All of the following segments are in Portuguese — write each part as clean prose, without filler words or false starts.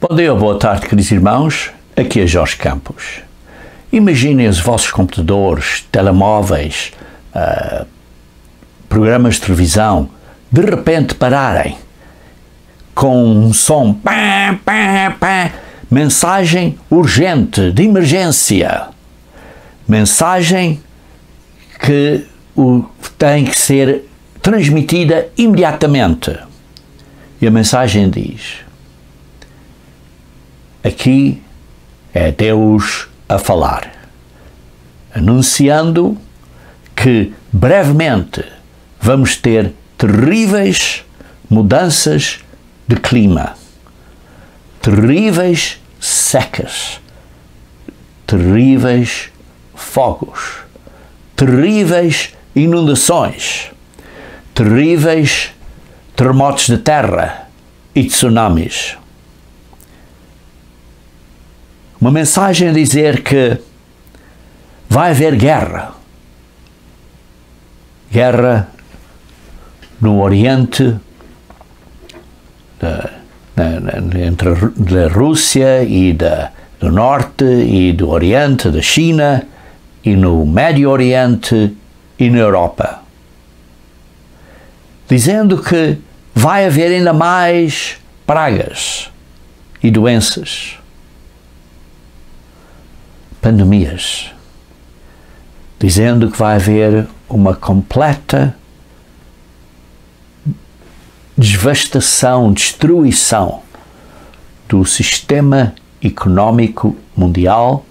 Bom dia ou boa tarde, queridos irmãos. Aqui é Jorge Campos. Imaginem os vossos computadores, telemóveis, programas de televisão, de repente pararem com um som, pá, pá, pá, mensagem urgente, de emergência, mensagem que tem que ser transmitida imediatamente. E a mensagem diz: aqui é Deus a falar, anunciando que brevemente vamos ter terríveis mudanças de clima, terríveis secas, terríveis fogos, terríveis inundações, terríveis terremotos de terra e tsunamis. Uma mensagem a dizer que vai haver guerra. Guerra no Oriente, entre a Rússia e do Norte e do Oriente, da China, e no Médio Oriente e na Europa. Dizendo que vai haver ainda mais pragas e doenças, pandemias, dizendo que vai haver uma completa devastação, destruição do sistema económico mundial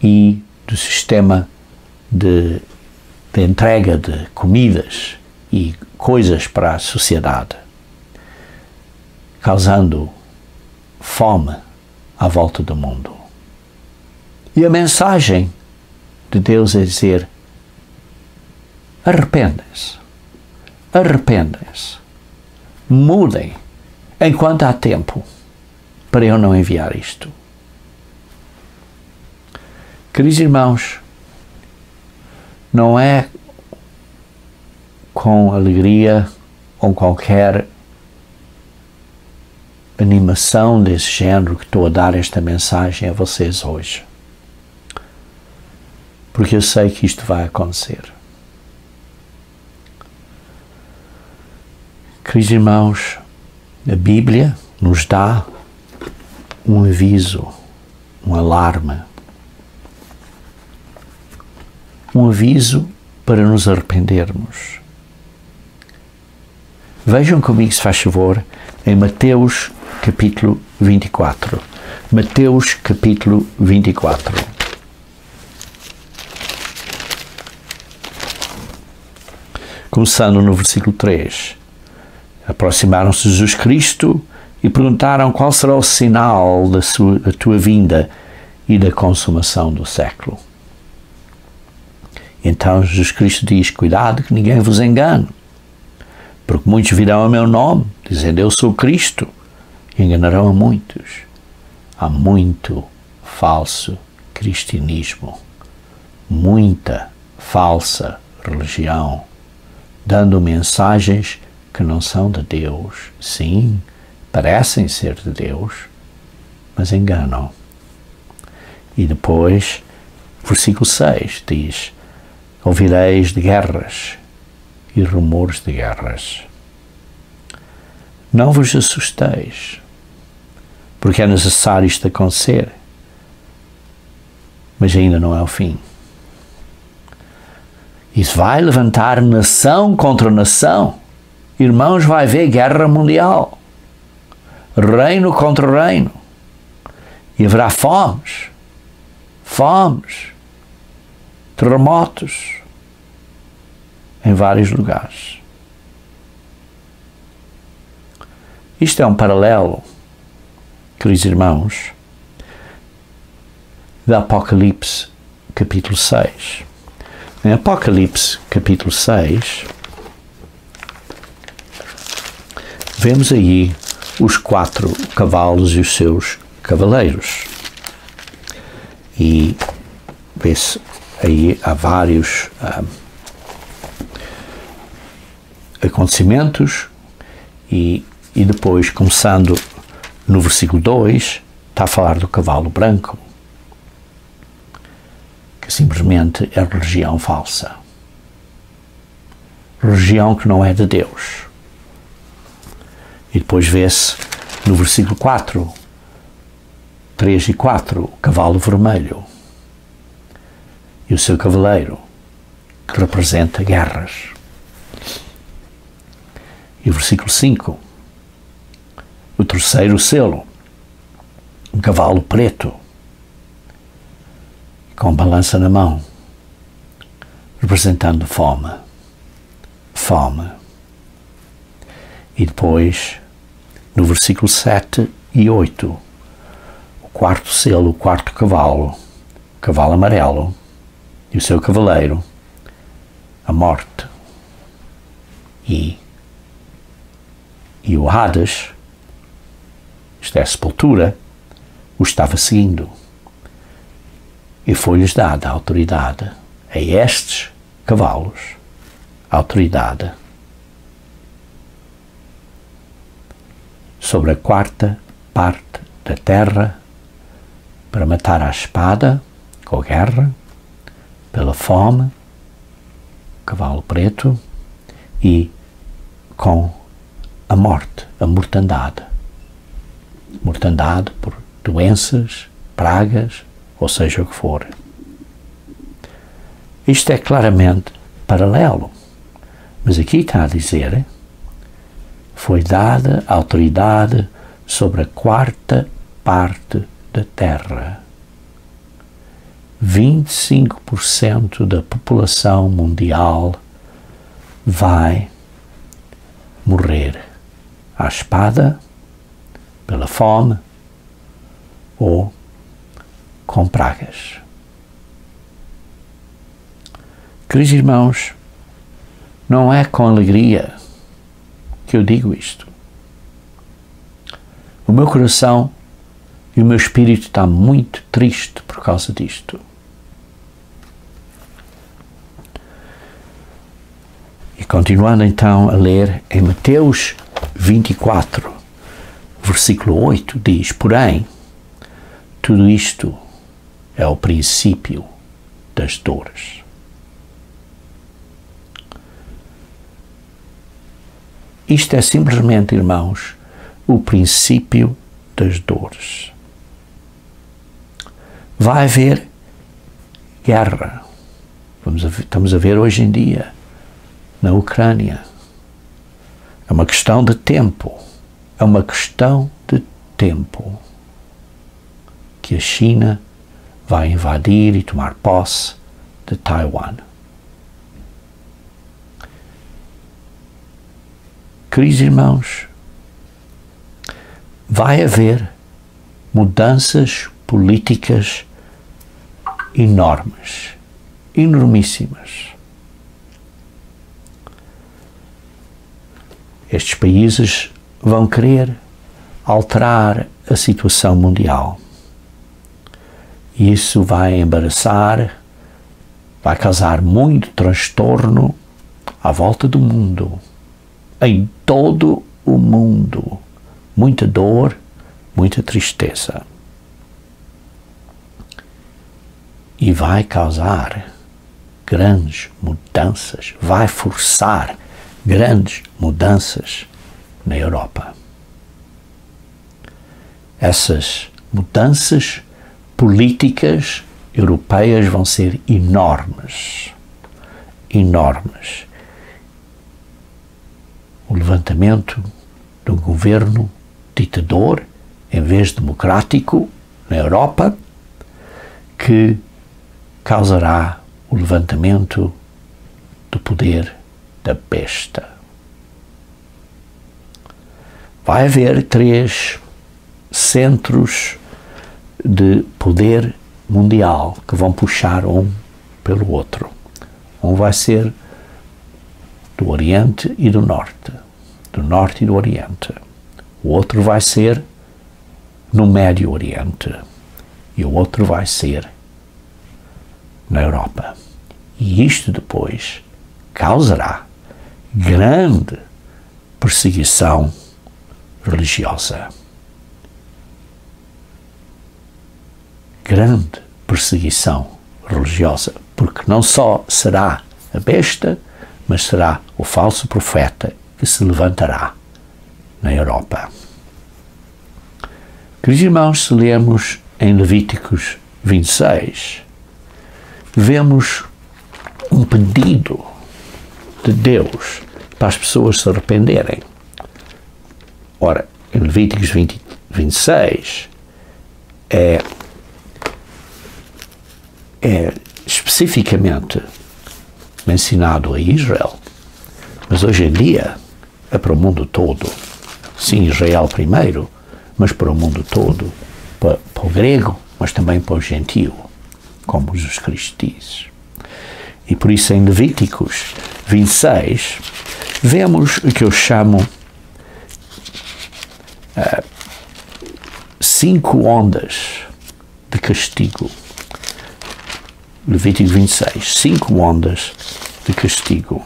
e do sistema de entrega de comidas e coisas para a sociedade, causando fome à volta do mundo. E a mensagem de Deus é dizer: arrependem-se, arrependem-se, mudem enquanto há tempo para eu não enviar isto. Queridos irmãos, não é com alegria ou qualquer animação desse género que estou a dar esta mensagem a vocês hoje, porque eu sei que isto vai acontecer. Queridos irmãos, a Bíblia nos dá um aviso, um alarme, um aviso para nos arrependermos. Vejam comigo, se faz favor, em Mateus capítulo 24. Mateus capítulo 24. Começando no versículo 3. Aproximaram-se de Jesus Cristo e perguntaram qual será o sinal da tua vinda e da consumação do século. Então Jesus Cristo diz: cuidado que ninguém vos engane, porque muitos virão a meu nome, dizendo eu sou Cristo, e enganarão a muitos. Há muito falso cristianismo, muita falsa religião, dando mensagens que não são de Deus. Sim, parecem ser de Deus, mas enganam. E depois, versículo 6 diz: ouvireis de guerras e rumores de guerras. Não vos assusteis, porque é necessário isto acontecer, mas ainda não é o fim. Isso vai levantar nação contra nação. Irmãos, vai haver guerra mundial, reino contra reino, e haverá fomes, terremotos em vários lugares. Isto é um paralelo, queridos irmãos, de Apocalipse capítulo 6. Em Apocalipse capítulo 6, vemos aí os 4 cavalos e os seus cavaleiros. E vê-se aí há vários acontecimentos e depois, começando no versículo 2, está a falar do cavalo branco, que simplesmente é religião falsa. Religião que não é de Deus. E depois vê-se no versículo 4, 3 e 4, o cavalo vermelho e o seu cavaleiro, que representa guerras. E o versículo 5, o terceiro selo, um cavalo preto, com balança na mão, representando fome. Fome. E depois, no versículo 7 e 8, o quarto selo, o quarto cavalo, o cavalo amarelo, e o seu cavaleiro, a morte. E o Hades, isto é a sepultura, o estava seguindo. E foi-lhes dada a autoridade a estes cavalos, a autoridade sobre a quarta parte da terra para matar à espada, com a guerra, pela fome, cavalo preto, e com a morte, a mortandade. Mortandade por doenças, pragas, ou seja o que for. Isto é claramente paralelo, mas aqui está a dizer: foi dada a autoridade sobre a quarta parte da terra. 25% da população mundial vai morrer à espada, pela fome ou com pragas. Queridos irmãos, não é com alegria que eu digo isto. O meu coração e o meu espírito está muito triste por causa disto. E continuando então a ler em Mateus 24, versículo 8, diz: porém, tudo isto é o princípio das dores. Isto é simplesmente, irmãos, o princípio das dores. Vai haver guerra. Estamos a ver hoje em dia na Ucrânia. É uma questão de tempo. É uma questão de tempo que a China vai invadir e tomar posse de Taiwan. Queridos irmãos, vai haver mudanças políticas enormes, enormíssimas. Estes países vão querer alterar a situação mundial. E isso vai embaraçar, vai causar muito transtorno à volta do mundo, em todo o mundo. Muita dor, muita tristeza. E vai causar grandes mudanças, vai forçar grandes mudanças na Europa. Essas mudanças políticas europeias vão ser enormes. Enormes. O levantamento de um governo ditador, em vez de democrático, na Europa, que causará o levantamento do poder da besta. Vai haver 3 centros de poder mundial que vão puxar um pelo outro. Um vai ser do Oriente e do Norte e do Oriente. O outro vai ser no Médio Oriente e o outro vai ser na Europa. E isto depois causará grande perseguição religiosa. grande perseguição religiosa, porque não só será a besta, mas será o falso profeta que se levantará na Europa. Queridos irmãos, se lemos em Levíticos 26, vemos um pedido de Deus para as pessoas se arrependerem. Ora, em Levíticos 26 é especificamente mencionado a Israel, mas hoje em dia é para o mundo todo. Sim, Israel primeiro, mas para o mundo todo, para o grego, mas também para o gentio, como Jesus Cristo diz. E por isso em Levíticos 26 vemos o que eu chamo 5 ondas de castigo. Levítico 26, 5 ondas de castigo.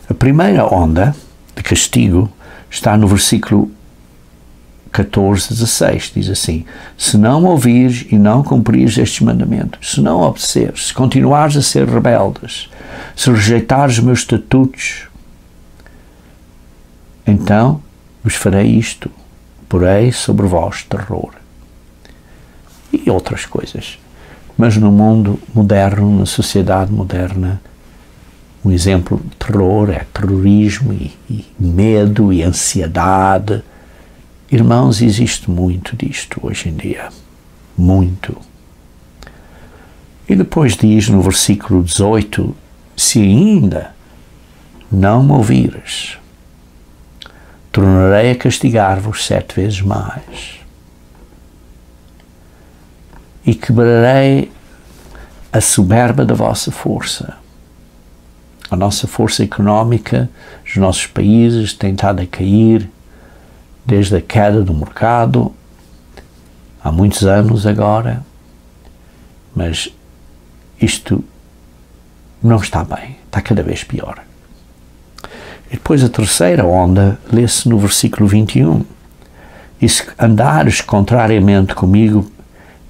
A primeira onda de castigo está no versículo 14, 16, diz assim: se não ouvires e não cumprires estes mandamentos, se não obedeceres, se continuares a ser rebeldes, se rejeitares os meus estatutos, então vos farei isto, porei sobre vós terror. E outras coisas. Mas no mundo moderno, na sociedade moderna, um exemplo de terror é terrorismo e medo e ansiedade. Irmãos, existe muito disto hoje em dia. Muito. E depois diz no versículo 18: se ainda não me ouvires, tornarei a castigar-vos 7 vezes mais. E quebrarei a soberba da vossa força. A nossa força económica, os nossos países têm estado a cair desde a queda do mercado, há muitos anos agora, mas isto não está bem, está cada vez pior. E depois a terceira onda lê-se no versículo 21. E se andares contrariamente comigo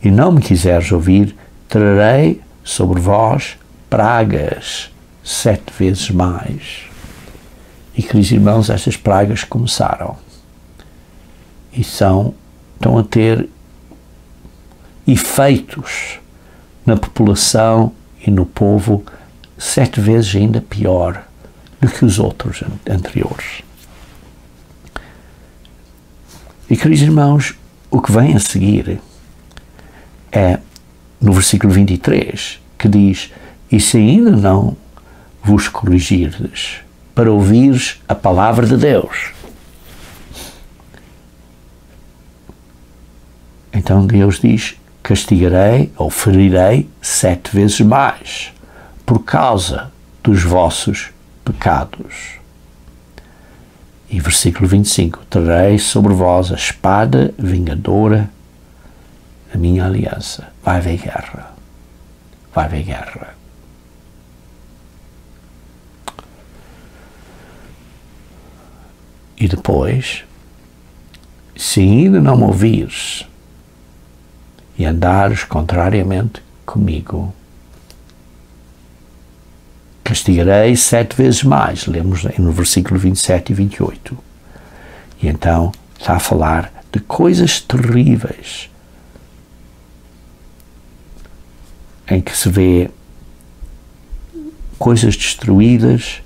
e não me quiseres ouvir, trarei sobre vós pragas 7 vezes mais. E, queridos irmãos, estas pragas começaram e estão a ter efeitos na população e no povo 7 vezes ainda pior do que os outros anteriores. E, queridos irmãos, o que vem a seguir é no versículo 23, que diz: e se ainda não vos corrigirdes para ouvires a palavra de Deus, então Deus diz: castigarei ou ferirei 7 vezes mais por causa dos vossos pecados. E versículo 25: trarei sobre vós a espada vingadora da minha aliança. Vai haver guerra. Vai haver guerra. E depois, se ainda não me ouvires e andares contrariamente comigo, castigarei 7 vezes mais. Lemos no versículo 27 e 28. E então está a falar de coisas terríveis, em que se vê coisas destruídas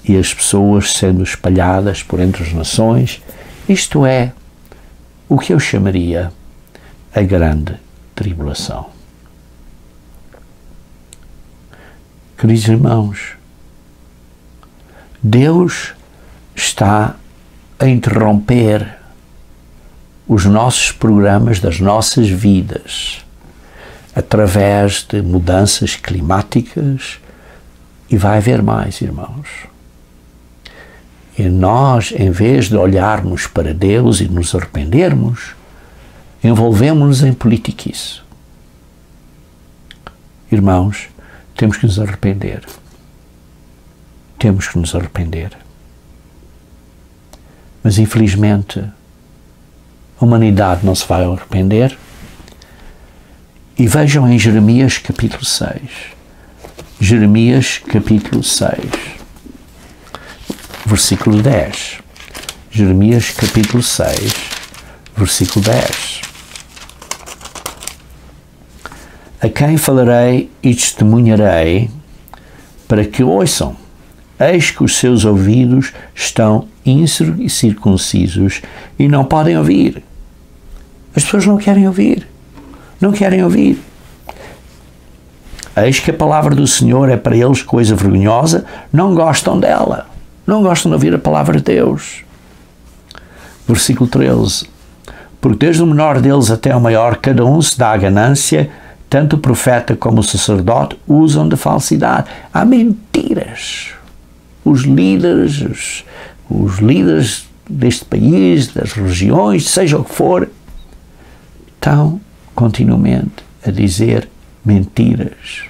e as pessoas sendo espalhadas por entre as nações. Isto é o que eu chamaria a grande tribulação. Queridos irmãos, Deus está a interromper os nossos programas das nossas vidas através de mudanças climáticas, e vai haver mais, irmãos. E nós, em vez de olharmos para Deus e nos arrependermos, envolvemos-nos em politiquice. Irmãos, temos que nos arrepender. Temos que nos arrepender. Mas, infelizmente, a humanidade não se vai arrepender. E vejam em Jeremias capítulo 6. Jeremias capítulo 6, versículo 10. Jeremias capítulo 6, versículo 10. A quem falarei e testemunharei para que ouçam? Eis que os seus ouvidos estão incircuncisos e não podem ouvir. As pessoas não querem ouvir. Não querem ouvir. Eis que a palavra do Senhor é para eles coisa vergonhosa, não gostam dela. Não gostam de ouvir a palavra de Deus. Versículo 13. Porque desde o menor deles até o maior, cada um se dá a ganância, tanto o profeta como o sacerdote usam de falsidade. Há mentiras. Os líderes deste país, das regiões, seja o que for, estão continuamente a dizer mentiras.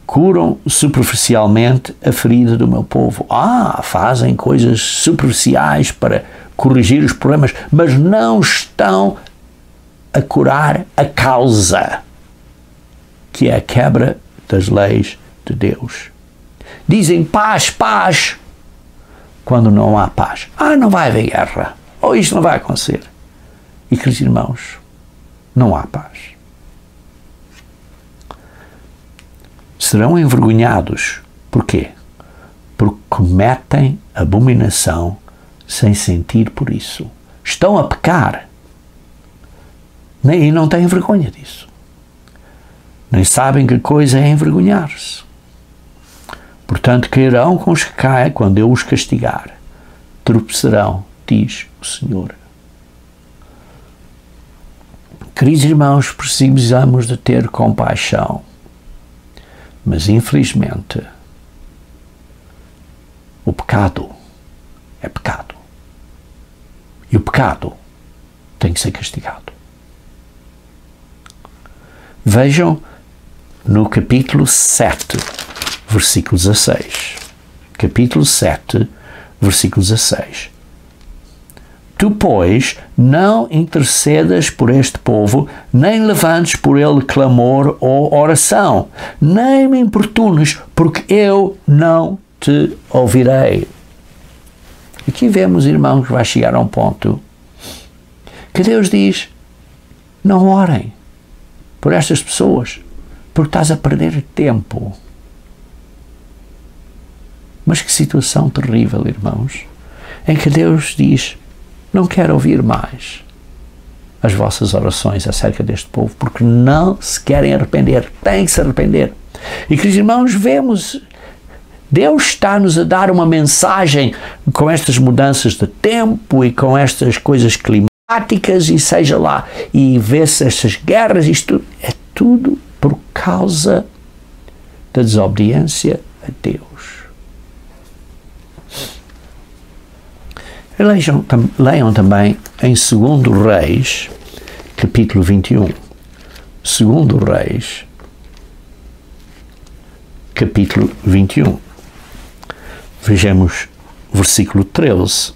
Curam superficialmente a ferida do meu povo. Fazem coisas superficiais para corrigir os problemas, mas não estão a curar a causa, que é a quebra das leis de Deus. Dizem paz, paz, quando não há paz. Não vai haver guerra. Ou isto não vai acontecer. E, queridos irmãos, não há paz. Serão envergonhados. Porquê? Porque cometem abominação sem sentir por isso. Estão a pecar. E não têm vergonha disso. Nem sabem que coisa é envergonhar-se. Portanto, cairão com os que caem quando eu os castigar. Tropeçarão, diz o Senhor. Queridos irmãos, precisamos de ter compaixão. Mas, infelizmente, o pecado é pecado. E o pecado tem que ser castigado. Vejam no capítulo 7, versículo 16. Capítulo 7, versículo 16. Tu, pois, não intercedas por este povo, nem levantes por ele clamor ou oração, nem me importunes, porque eu não te ouvirei. Aqui vemos, irmãos, que vai chegar a um ponto que Deus diz: não orem por estas pessoas, porque estás a perder tempo. Mas que situação terrível, irmãos, em que Deus diz: não quero ouvir mais as vossas orações acerca deste povo, porque não se querem arrepender, têm que se arrepender. E, queridos irmãos, vemos, Deus está-nos a dar uma mensagem com estas mudanças de tempo e com estas coisas climáticas e seja lá, e vê-se estas guerras, isto é tudo por causa da desobediência a Deus. Leiam também em 2 Reis, capítulo 21. 2 Reis, capítulo 21. Vejamos o versículo 13,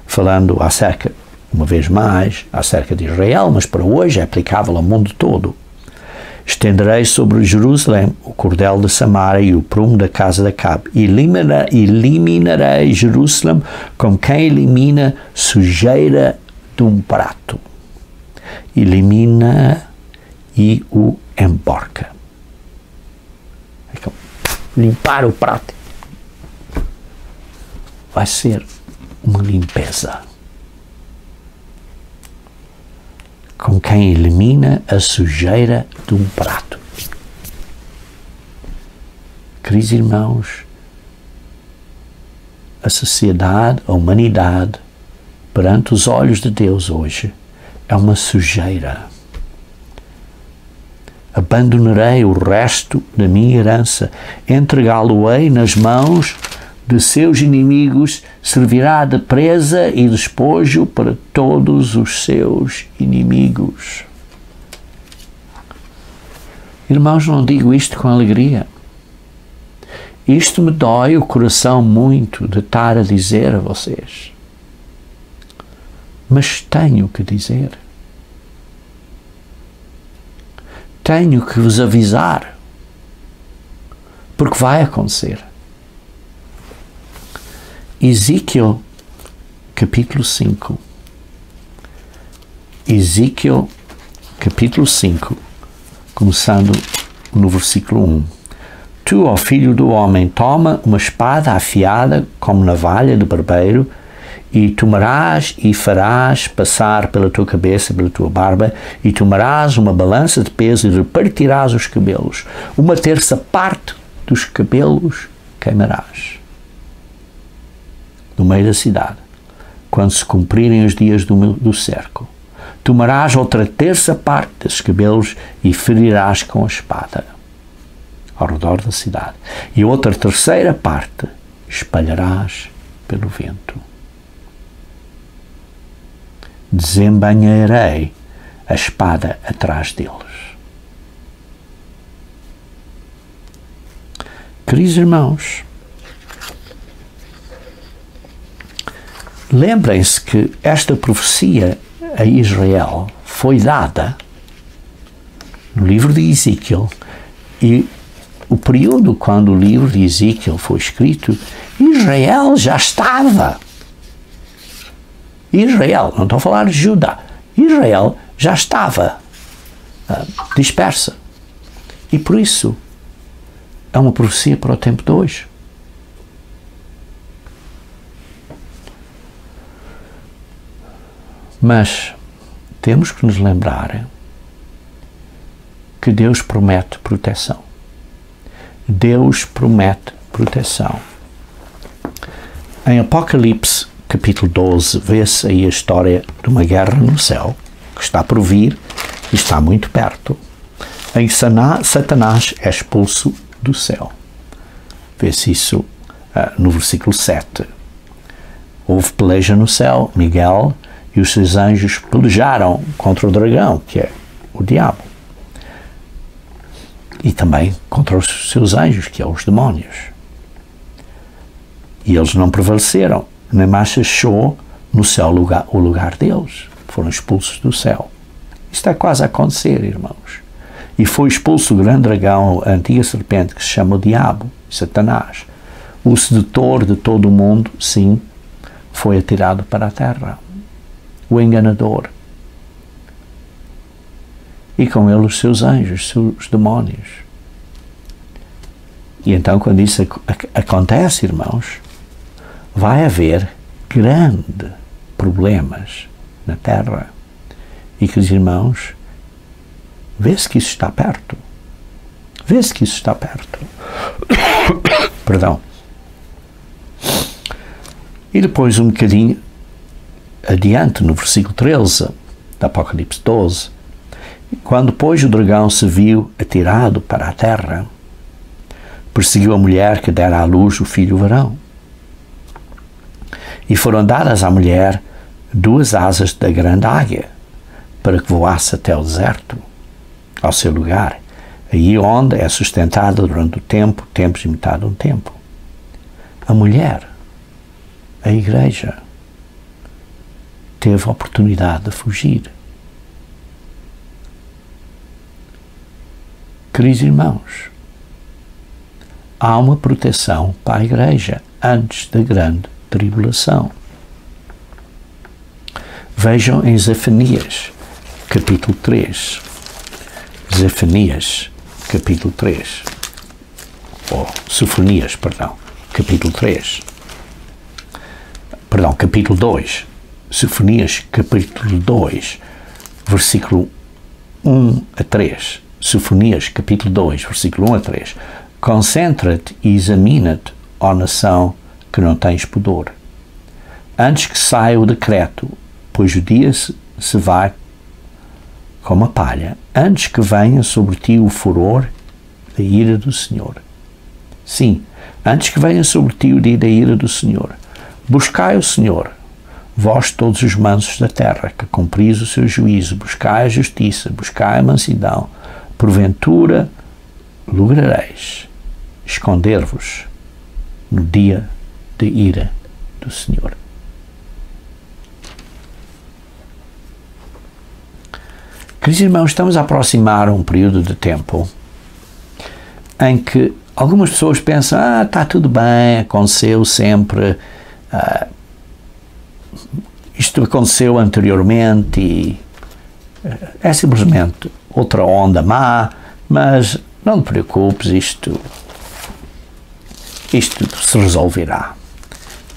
falando acerca, uma vez mais, acerca de Israel, mas para hoje é aplicável ao mundo todo. Estenderei sobre Jerusalém o cordel de Samaria e o prumo da casa de Acabe. Eliminarei Jerusalém como quem elimina sujeira de um prato. Elimina e o emborca. Então, limpar o prato vai ser uma limpeza. Com quem elimina a sujeira de um prato. Queridos irmãos, a sociedade, a humanidade, perante os olhos de Deus hoje, é uma sujeira. Abandonarei o resto da minha herança, entregá-lo-ei nas mãos de seus inimigos, servirá de presa e despojo para todos os seus inimigos. Irmãos, não digo isto com alegria. Isto me dói o coração muito de estar a dizer a vocês. Mas tenho que dizer. Tenho que vos avisar. Porque vai acontecer. Ezequiel, capítulo 5. Ezequiel, capítulo 5, começando no versículo 1. Tu, ó filho do homem, toma uma espada afiada como navalha de barbeiro, e tomarás e farás passar pela tua cabeça, pela tua barba, e tomarás uma balança de peso e repartirás os cabelos. 1/3 parte dos cabelos queimarás no meio da cidade, quando se cumprirem os dias do cerco. Tomarás outra 1/3 parte desses cabelos e ferirás com a espada ao redor da cidade. E outra 1/3 parte espalharás pelo vento. Desembainharei a espada atrás deles. Queridos irmãos, lembrem-se que esta profecia a Israel foi dada no livro de Ezequiel, e o período quando o livro de Ezequiel foi escrito, Israel já estava. Israel, não estou a falar de Judá, Israel já estava dispersa. E por isso é uma profecia para o tempo de hoje. Mas temos que nos lembrar que Deus promete proteção. Deus promete proteção. Em Apocalipse, capítulo 12, vê-se aí a história de uma guerra no céu, que está por vir e está muito perto, em que Satanás é expulso do céu. Vê-se isso no versículo 7. Houve peleja no céu, Miguel e os seus anjos pelejaram contra o dragão, que é o diabo, e também contra os seus anjos, que é os demónios. E eles não prevaleceram, nem mais achou no céu o lugar deles. Foram expulsos do céu. Isto está quase a acontecer, irmãos. E foi expulso o grande dragão, a antiga serpente, que se chama o diabo, Satanás. O sedutor de todo o mundo, sim, foi atirado para a terra. O enganador. E com ele os seus anjos, os demónios. E então, quando isso acontece, irmãos, vai haver grandes problemas na terra. E que os irmãos, vê-se que isso está perto. Vê-se que isso está perto. Perdão. E depois, um bocadinho adiante, no versículo 13 da Apocalipse 12, quando depois o dragão se viu atirado para a terra, perseguiu a mulher que dera à luz o filho varão. E foram dadas à mulher 2 asas da grande águia, para que voasse até o deserto, ao seu lugar, aí onde é sustentada durante o tempo, tempos e metade de um tempo. A mulher, a igreja, teve a oportunidade de fugir. Queridos irmãos, há uma proteção para a igreja antes da grande tribulação. Vejam em Zefanias, capítulo 3. Zefanias, capítulo 3. Ou Sofonias, perdão, capítulo 3. Perdão, capítulo 2. Sofonias, capítulo 2, versículo 1 a 3. Sofonias, capítulo 2, versículo 1 a 3. Concentra-te e examina-te, ó nação, que não tens pudor. Antes que saia o decreto, pois o dia se vai como a palha, antes que venha sobre ti o furor da ira do Senhor. Sim, antes que venha sobre ti o dia da ira do Senhor. Buscai o Senhor, vós todos os mansos da terra, que cumpris o seu juízo, buscai a justiça, buscai a mansidão, porventura lograreis esconder-vos no dia de ira do Senhor. Queridos irmãos, estamos a aproximar um período de tempo em que algumas pessoas pensam, está tudo bem, aconteceu sempre, isto aconteceu anteriormente e é simplesmente outra onda má, mas não te preocupes, isto se resolverá.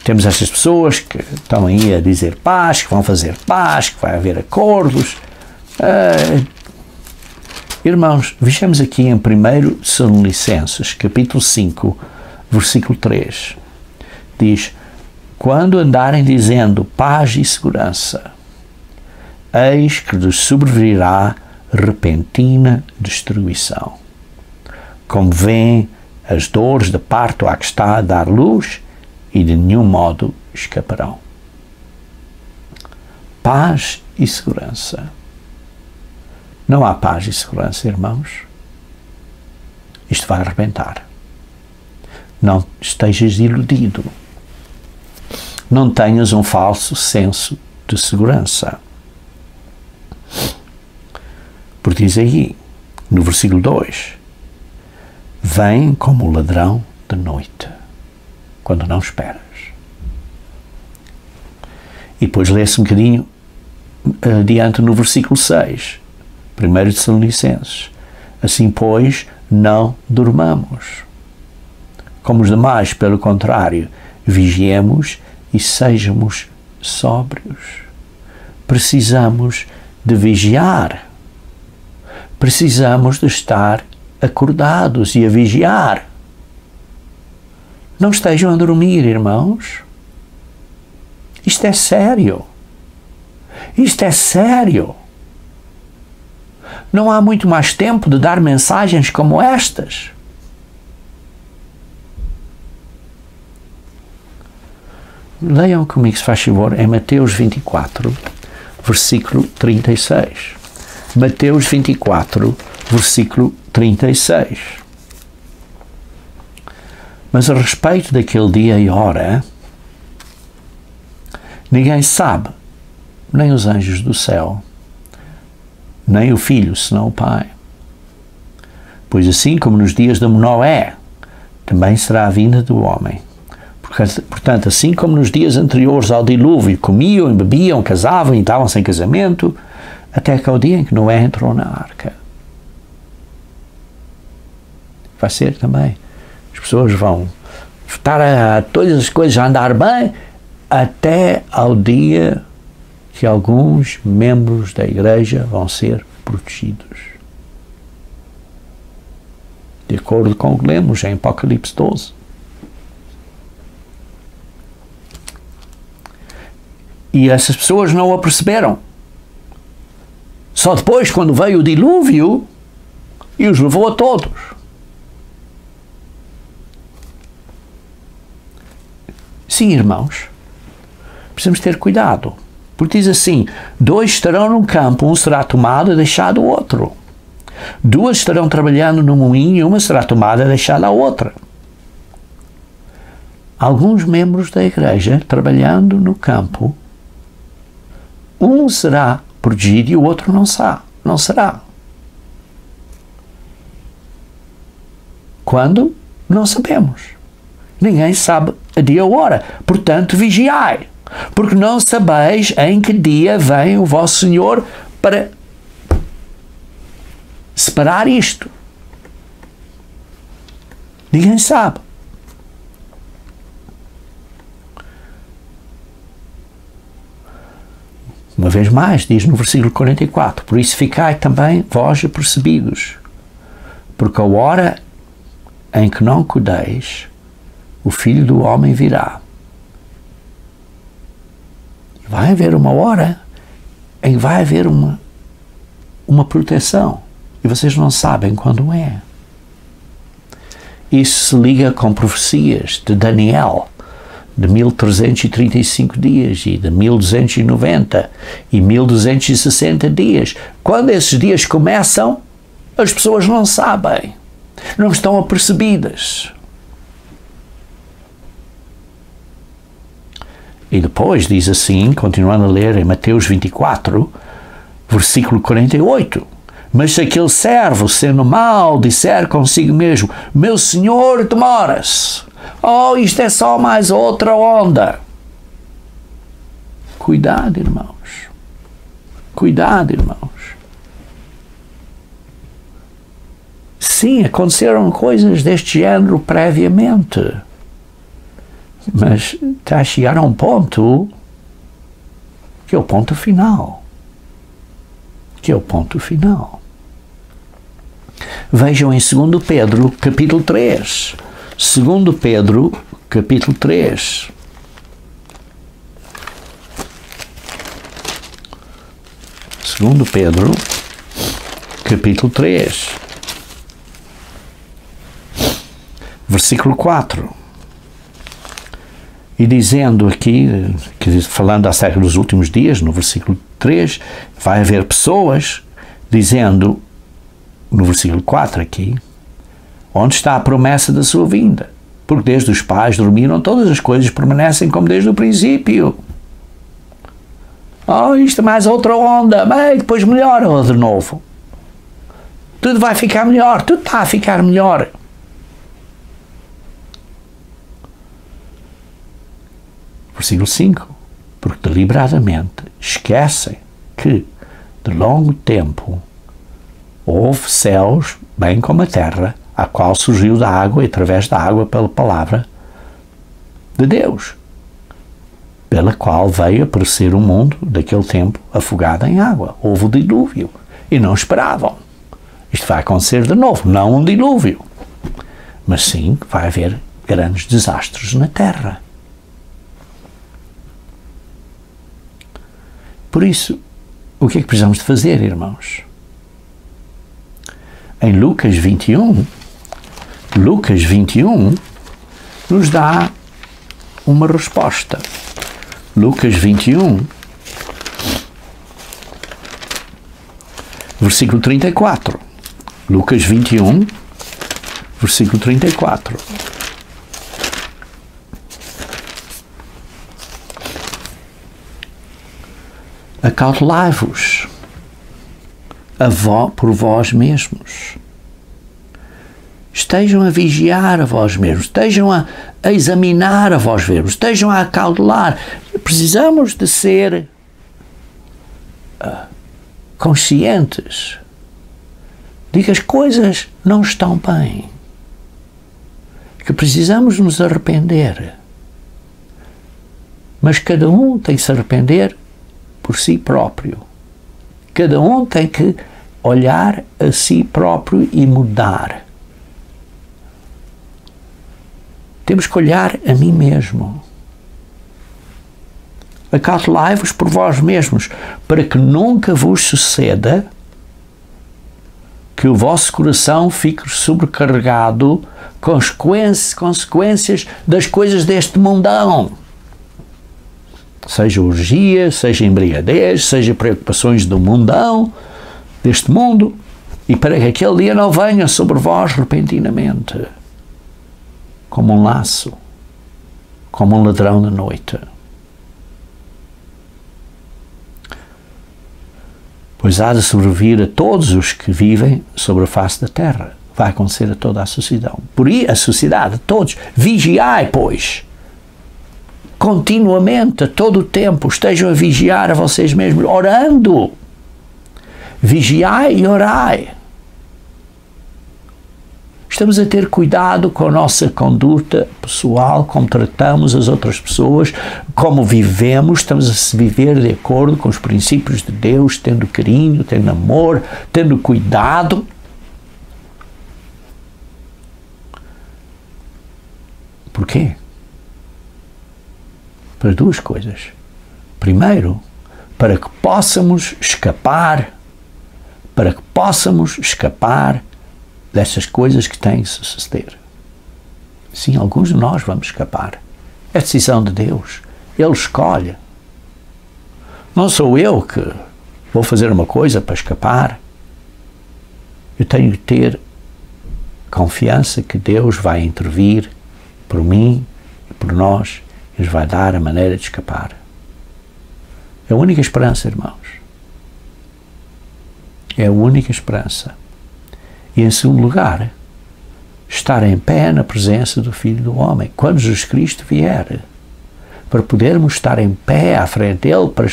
Temos estas pessoas que estão aí a dizer paz, que vão fazer paz, que vai haver acordos. Irmãos, vejamos aqui em 1 Tessalonicenses, capítulo 5, versículo 3. Diz, quando andarem dizendo paz e segurança, eis que lhes sobrevirá repentina destruição. Como vêem as dores de parto a que está a dar luz, e de nenhum modo escaparão. Paz e segurança. Não há paz e segurança, irmãos. Isto vai arrebentar. Não estejas iludido. Não tenhas um falso senso de segurança. Porque diz aí, no versículo 2, vem como o ladrão de noite, quando não esperas. E depois lê-se um bocadinho adiante no versículo 6, 1 Tessalonicenses. Assim, pois, não dormamos. Como os demais, pelo contrário, vigiemos e sejamos sóbrios. Precisamos de vigiar. Precisamos de estar acordados e a vigiar. Não estejam a dormir, irmãos. Isto é sério. Isto é sério. Não há muito mais tempo de dar mensagens como estas. Leiam comigo, se faz favor, em Mateus 24, versículo 36. Mateus 24, versículo 36. Mas a respeito daquele dia e hora, ninguém sabe, nem os anjos do céu, nem o Filho, senão o Pai. Pois assim como nos dias de Noé, também será a vinda do homem. Portanto, assim como nos dias anteriores ao dilúvio, comiam e bebiam, casavam e estavam-se em casamento, até que ao dia em que Noé entrou na arca. Vai ser também. As pessoas vão estar a todas as coisas a andar bem até ao dia que alguns membros da igreja vão ser protegidos. De acordo com o que lemos em Apocalipse 12. E essas pessoas não o perceberam. Só depois, quando veio o dilúvio, e os levou a todos. Sim, irmãos, precisamos ter cuidado. Porque diz assim, 2 estarão num campo, um será tomado e deixado o outro. 2 estarão trabalhando no moinho e uma será tomada e deixada a outra. Alguns membros da igreja trabalhando no campo, um será protegido e o outro não será. Quando? Não sabemos. Ninguém sabe a dia ou hora. Portanto, vigiai, porque não sabeis em que dia vem o vosso Senhor para separar isto. Ninguém sabe. Uma vez mais, diz no versículo 44, por isso ficai também vós apercebidos, porque a hora em que não cuideis, o Filho do Homem virá. Vai haver uma hora em que vai haver uma proteção, e vocês não sabem quando é. Isso se liga com profecias de Daniel, de 1335 dias e de 1290 e 1260 dias. Quando esses dias começam, as pessoas não sabem, não estão apercebidas. E depois diz assim, continuando a ler em Mateus 24, versículo 48. Mas se aquele servo, sendo mau, disser consigo mesmo, meu senhor demora-se, oh, isto é só mais outra onda. Cuidado, irmãos. Cuidado, irmãos. Sim, aconteceram coisas deste género previamente. Mas está a chegar a um ponto que é o ponto final. Que é o ponto final. Vejam em 2 Pedro, capítulo 3. 2 Pedro, capítulo 3. Segundo Pedro, capítulo 3, versículo 4. E dizendo aqui, falando acerca dos últimos dias, no versículo 3, vai haver pessoas dizendo, no versículo 4 aqui, onde está a promessa da sua vinda? Porque desde os pais dormiram, todas as coisas permanecem como desde o princípio. Oh, isto é mais outra onda, bem, depois melhora de novo. Tudo vai ficar melhor, tudo está a ficar melhor. Versículo 5. Porque deliberadamente esquecem que, de longo tempo, houve céus, bem como a terra, a qual surgiu da água e através da água pela palavra de Deus, pela qual veio aparecer o mundo daquele tempo afogado em água. Houve o dilúvio e não esperavam. Isto vai acontecer de novo, não um dilúvio, mas sim vai haver grandes desastres na terra. Por isso, o que é que precisamos de fazer, irmãos? Em Lucas 21, nos dá uma resposta. Lucas 21, versículo 34. Lucas 21, versículo 34. Acautelai-vos por vós mesmos. Estejam a vigiar a vós mesmos, estejam a examinar a vós mesmos, estejam a acautelar. Precisamos de ser conscientes de que as coisas não estão bem, que precisamos nos arrepender. Mas cada um tem que se arrepender por si próprio. Cada um tem que olhar a si próprio e mudar. Temos que olhar a mim mesmo. Acautelai-vos por vós mesmos, para que nunca vos suceda que o vosso coração fique sobrecarregado com as consequências das coisas deste mundão. Seja orgia, seja embriaguez, seja preocupações do mundão, deste mundo, e para que aquele dia não venha sobre vós repentinamente, como um laço, como um ladrão da noite. Pois há de sobrevir a todos os que vivem sobre a face da terra. Vai acontecer a toda a sociedade. Por aí, a sociedade, todos. Vigiai, pois, continuamente, a todo o tempo, estejam a vigiar a vocês mesmos, orando. Vigiai e orai. Estamos a ter cuidado com a nossa conduta pessoal, como tratamos as outras pessoas, como vivemos, estamos a se viver de acordo com os princípios de Deus, tendo carinho, tendo amor, tendo cuidado. Por quê? Para duas coisas. Primeiro, para que possamos escapar dessas coisas que têm que suceder. Sim, alguns de nós vamos escapar. É decisão de Deus. Ele escolhe. Não sou eu que vou fazer uma coisa para escapar. Eu tenho que ter confiança que Deus vai intervir por mim e por nós e nos vai dar a maneira de escapar. É a única esperança, irmãos. É a única esperança. E em segundo lugar, estar em pé na presença do Filho do Homem, quando Jesus Cristo vier, para podermos estar em pé à frente dele, para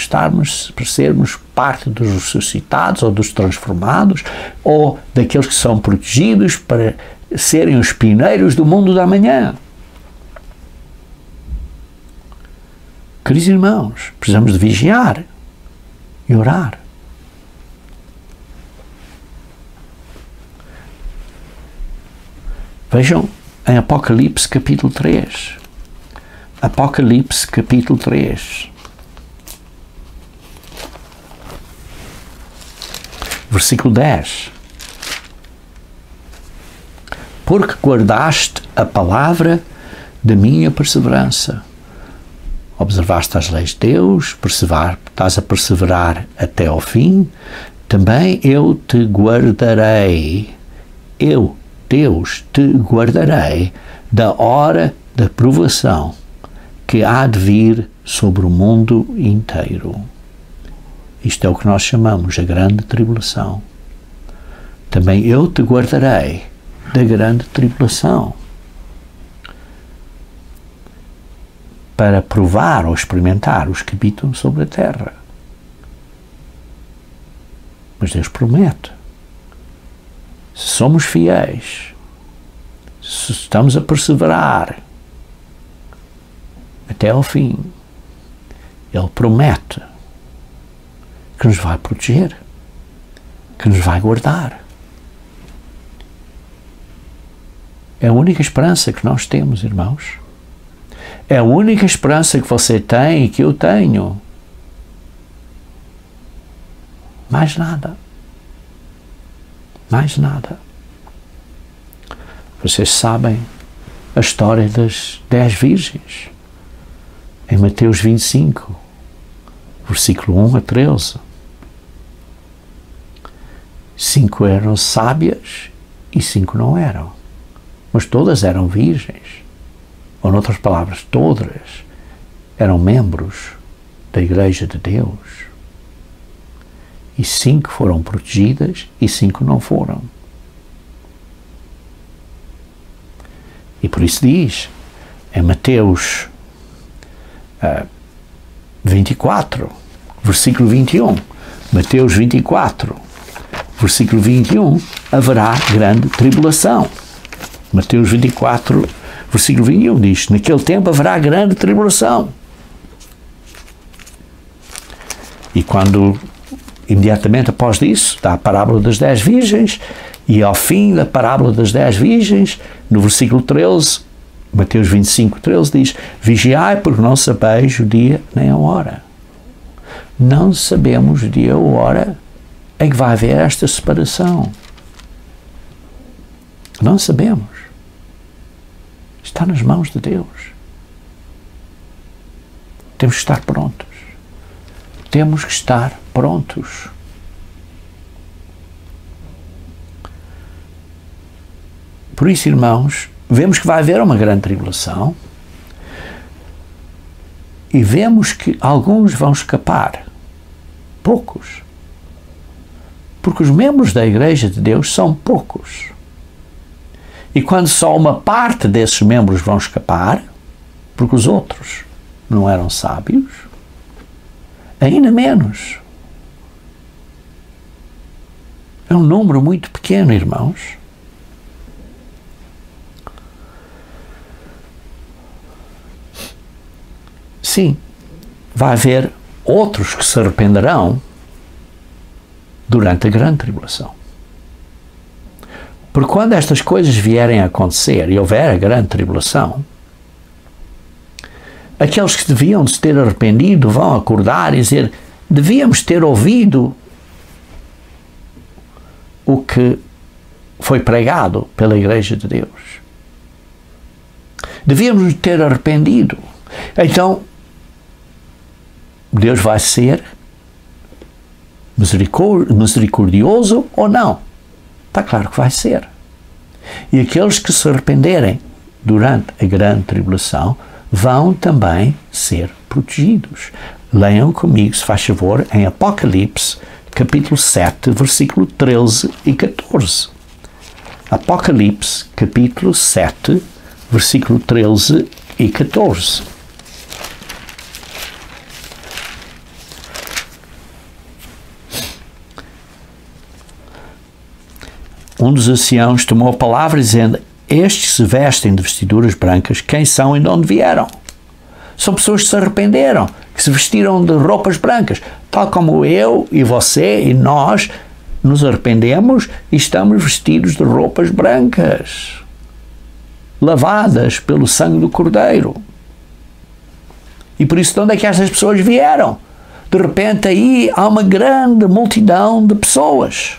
sermos parte dos ressuscitados, ou dos transformados, ou daqueles que são protegidos para serem os pioneiros do mundo da manhã. Queridos irmãos, precisamos de vigiar e orar. Vejam em Apocalipse capítulo 3. Apocalipse capítulo 3. Versículo 10. Porque guardaste a palavra da minha perseverança. Observaste as leis de Deus, estás a perseverar até ao fim, também eu te guardarei. Eu, Deus, te guardarei da hora da provação que há de vir sobre o mundo inteiro. Isto é o que nós chamamos a grande tribulação. Também eu te guardarei da grande tribulação, para provar ou experimentar os que habitam sobre a terra. Mas Deus promete, se somos fiéis, se estamos a perseverar até ao fim, Ele promete que nos vai proteger, que nos vai guardar. É a única esperança que nós temos, irmãos. É a única esperança que você tem e que eu tenho. Mais nada. Mais nada. Vocês sabem a história das 10 virgens. Em Mateus 25, versículo 1 a 13. 5 eram sábias e 5 não eram. Mas todas eram virgens. Ou, noutras palavras, todas eram membros da Igreja de Deus. E 5 foram protegidas e 5 não foram. E por isso diz, em Mateus 24, versículo 21, Mateus 24, versículo 21, haverá grande tribulação. Mateus 24, versículo 21 diz, naquele tempo haverá grande tribulação. E quando, imediatamente após isso, dá a parábola das 10 virgens, e ao fim da parábola das 10 virgens, no versículo 13, Mateus 25, 13 diz, vigiai porque não sabeis o dia nem a hora. Não sabemos o dia ou a hora em que vai haver esta separação. Não sabemos. Está nas mãos de Deus. Temos que estar prontos. Temos que estar prontos. Por isso, irmãos, vemos que vai haver uma grande tribulação e vemos que alguns vão escapar. Poucos. Porque os membros da Igreja de Deus são poucos. E quando só uma parte desses membros vão escapar, porque os outros não eram sábios, ainda menos. É um número muito pequeno, irmãos. Sim, vai haver outros que se arrependerão durante a grande tribulação. Porque quando estas coisas vierem a acontecer e houver a grande tribulação, aqueles que deviam de se ter arrependido vão acordar e dizer, devíamos ter ouvido o que foi pregado pela Igreja de Deus. Devíamos ter arrependido. Então, Deus vai ser misericordioso ou não? Está claro que vai ser. E aqueles que se arrependerem durante a grande tribulação vão também ser protegidos. Leiam comigo, se faz favor, em Apocalipse, capítulo 7, versículo 13 e 14. Apocalipse, capítulo 7, versículo 13 e 14. Um dos anciãos tomou a palavra dizendo: estes se vestem de vestiduras brancas, quem são e de onde vieram? São pessoas que se arrependeram, que se vestiram de roupas brancas, tal como eu e você e nós nos arrependemos e estamos vestidos de roupas brancas, lavadas pelo sangue do Cordeiro. E por isso, de onde é que estas pessoas vieram? De repente aí há uma grande multidão de pessoas,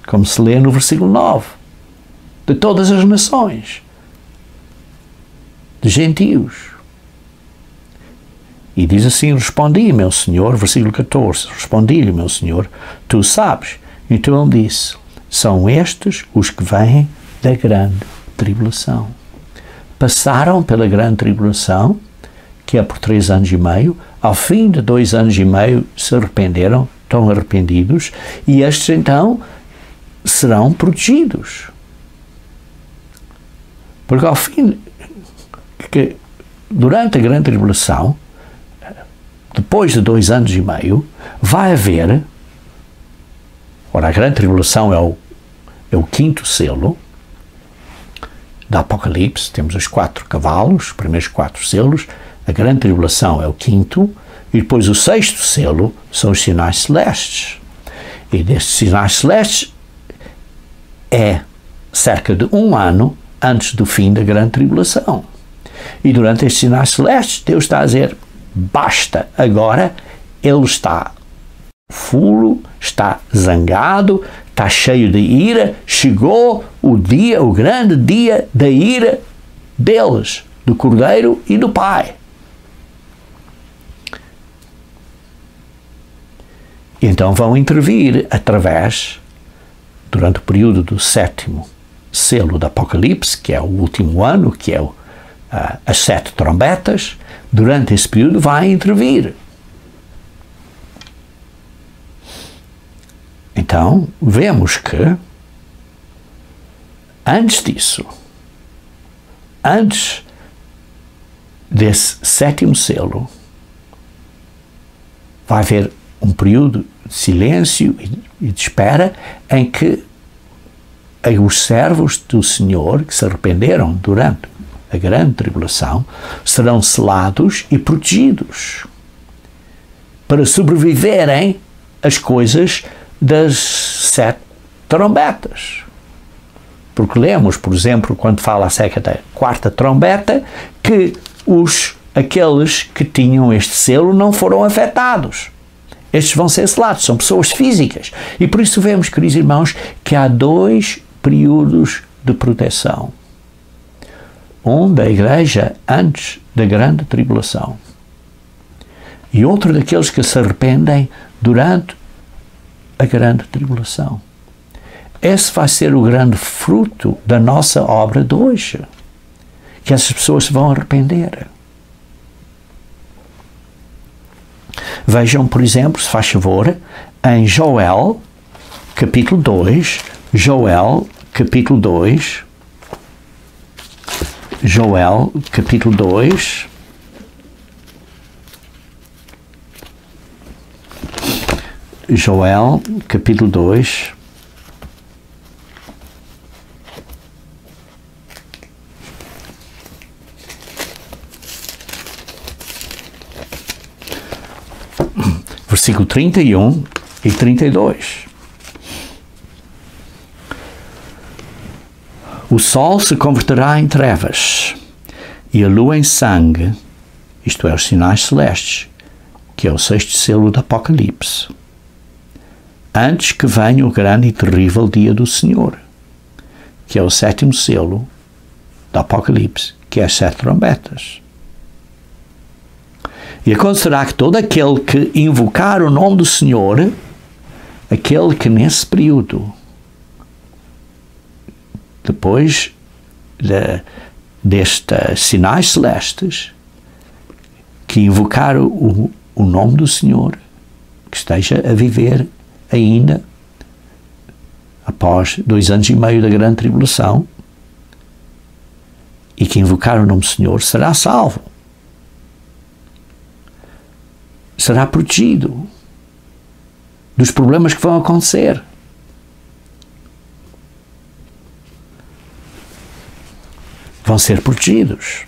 como se lê no versículo 9, de todas as nações, de gentios. E diz assim: respondi, meu Senhor, versículo 14, respondi-lhe, meu Senhor, tu sabes. Então ele disse: são estes os que vêm da grande tribulação. Passaram pela grande tribulação, que é por 3 anos e meio, ao fim de 2 anos e meio se arrependeram, estão arrependidos, e estes então serão protegidos. Porque ao fim, que durante a grande tribulação, depois de 2 anos e meio, vai haver, ora, a grande tribulação é o 5º selo da Apocalipse, temos os 4 cavalos, os primeiros 4 selos, a grande tribulação é o 5º, e depois o 6º selo são os sinais celestes. E destes sinais celestes é cerca de 1 ano antes do fim da grande tribulação. E durante estes sinais celestes, Deus está a dizer: basta, agora Ele está fulo, está zangado, está cheio de ira, chegou o dia, o grande dia da ira deles, do Cordeiro e do Pai. E então vão intervir através, durante o período do 7º selo do Apocalipse, que é o último ano, que é as 7 trombetas, durante esse período vai intervir. Então, vemos que, antes disso, antes desse 7º selo, vai haver um período de silêncio e de espera em que os servos do Senhor, que se arrependeram durante a grande tribulação, serão selados e protegidos para sobreviverem às coisas das 7 trombetas. Porque lemos, por exemplo, quando fala acerca da 4ª trombeta, que aqueles que tinham este selo não foram afetados. Estes vão ser selados, são pessoas físicas. E por isso vemos, queridos irmãos, que há 2 períodos de proteção. Um da igreja antes da grande tribulação e outro daqueles que se arrependem durante a grande tribulação. Esse vai ser o grande fruto da nossa obra de hoje, que essas pessoas se vão arrepender. Vejam, por exemplo, se faz favor, em Joel, capítulo 2, Joel, capítulo 2, Joel, capítulo 2, Joel, capítulo 2, versículo 31 e 32. O sol se converterá em trevas e a lua em sangue, isto é, os sinais celestes, que é o 6º selo do Apocalipse, antes que venha o grande e terrível dia do Senhor, que é o 7º selo do Apocalipse, que é as 7 trombetas. E acontecerá que todo aquele que invocar o nome do Senhor, aquele que nesse período, depois destes sinais celestes, que invocar o nome do Senhor, que esteja a viver ainda após 2 anos e meio da grande tribulação, e que invocar o nome do Senhor será salvo, será protegido dos problemas que vão acontecer. Vão ser protegidos.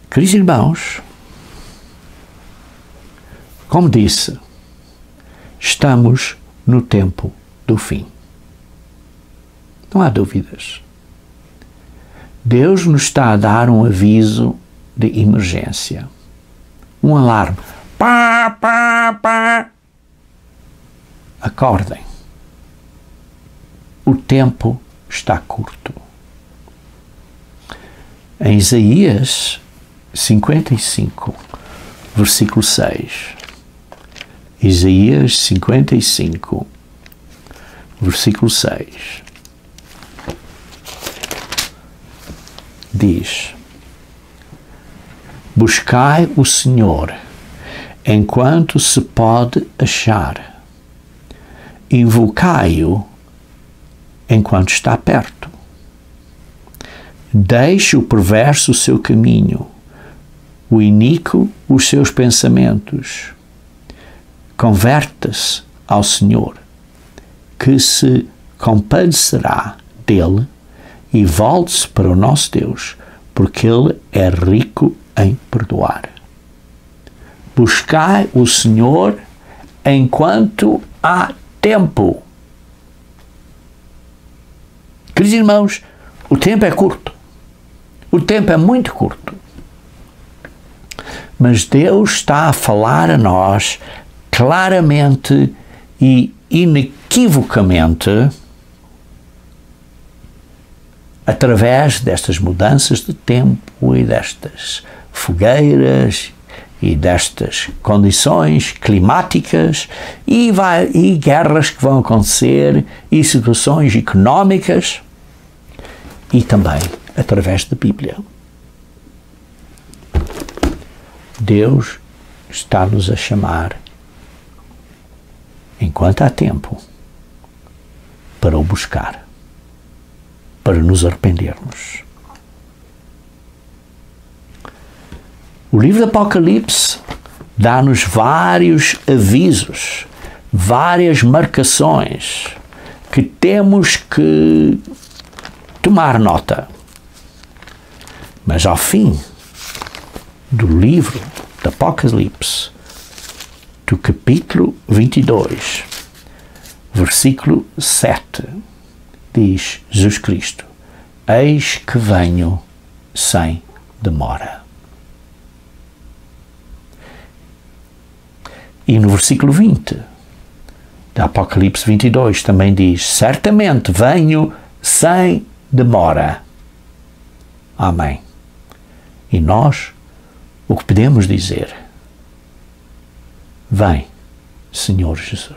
Queridos irmãos, como disse, estamos no tempo do fim. Não há dúvidas. Deus nos está a dar um aviso de emergência. Um alarme. Pá, pá, pá. Acordem. O tempo está curto. Em Isaías 55, versículo 6. Isaías 55, versículo 6. Diz: buscai o Senhor enquanto se pode achar, invocai-o enquanto está perto. Deixe o perverso o seu caminho, o iníquo os seus pensamentos. Converta-se ao Senhor, que se compadecerá dele, e volte-se para o nosso Deus, porque Ele é rico em perdoar. Buscai o Senhor enquanto há tempo. Queridos irmãos, o tempo é curto. O tempo é muito curto. Mas Deus está a falar a nós claramente e inequivocamente através destas mudanças de tempo e destas fogueiras e destas condições climáticas e guerras que vão acontecer e situações económicas, e também através da Bíblia. Deus está-nos a chamar, enquanto há tempo, para o buscar, para nos arrependermos. O livro do Apocalipse dá-nos vários avisos, várias marcações que temos que tomar nota. Mas ao fim do livro do Apocalipse, do capítulo 22, versículo 7, diz Jesus Cristo: eis que venho sem demora. E no versículo 20, do Apocalipse 22, também diz: certamente venho sem demora. Amém. E nós, o que podemos dizer? Vem, Senhor Jesus.